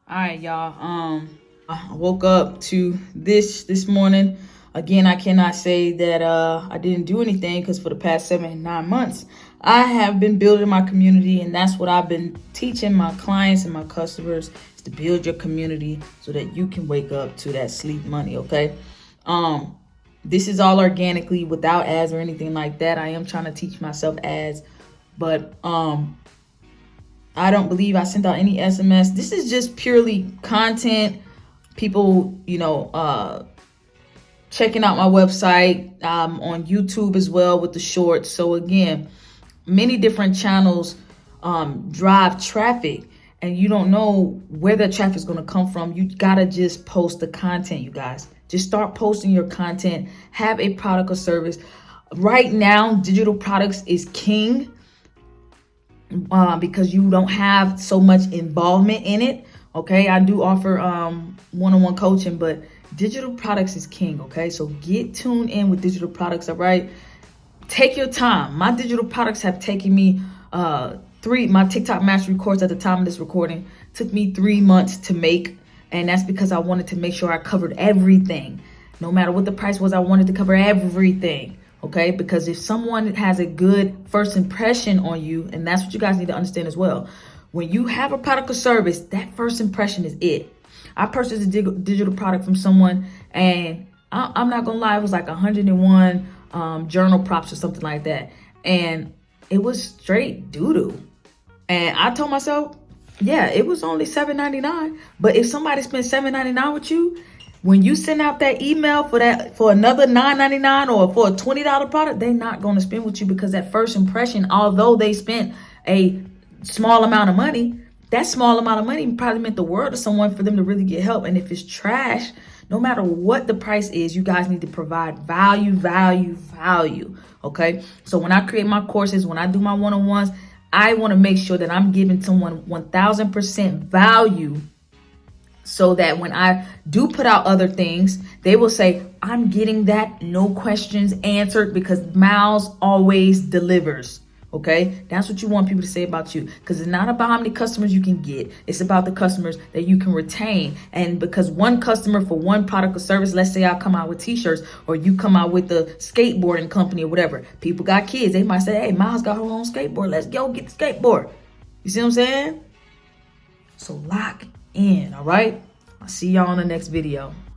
All right, y'all. I woke up to this morning. Again, I cannot say that I didn't do anything, because for the past 7 and 9 months, I have been building my community, and that's what I've been teaching my clients and my customers, is to build your community so that you can wake up to that sleep money. Okay. This is all organically, without ads or anything like that. I am trying to teach myself ads, but I don't believe I sent out any SMS. This is just purely content. People, checking out my website, on YouTube as well with the shorts. So again, many different channels drive traffic, and you don't know where the traffic is going to come from. You gotta just post the content, you guys. Just start posting your content. Have a product or service. Right now, digital products is king. Because you don't have so much involvement in it. Okay, I do offer one-on-one coaching, but digital products is king. Okay, so get tuned in with digital products. All right, take your time. My digital products have taken me my Tik Tok Mastery Course at the time of this recording took me 3 months to make, and that's because I wanted to make sure I covered everything. No matter what the price was, I wanted to cover everything. Okay, because if someone has a good first impression on you, and that's what you guys need to understand as well, when you have a product or service, that first impression is it. I purchased a digital product from someone, and I'm not gonna lie, it was like 101 journal props or something like that, and it was straight doo-doo. And I told myself, yeah, it was only $7.99, but if somebody spent $7.99 with you, when you send out that email for another $9.99 or for a $20 product, they're not going to spend with you, because that first impression, although they spent a small amount of money, that small amount of money probably meant the world to someone for them to really get help. And if it's trash, no matter what the price is, you guys need to provide value. Okay. So when I create my courses, when I do my one-on-ones, I want to make sure that I'm giving someone 1000% value, so that when I do put out other things, they will say, I'm getting that, no questions answered, because Miles always delivers. Okay, that's what you want people to say about you, because it's not about how many customers you can get. It's about the customers that you can retain. And because one customer for one product or service, let's say I come out with t-shirts, or you come out with the skateboarding company or whatever, people got kids. They might say, hey, Miles got her own skateboard. Let's go get the skateboard. You see what I'm saying? So lock in. All right, I'll see y'all on the next video.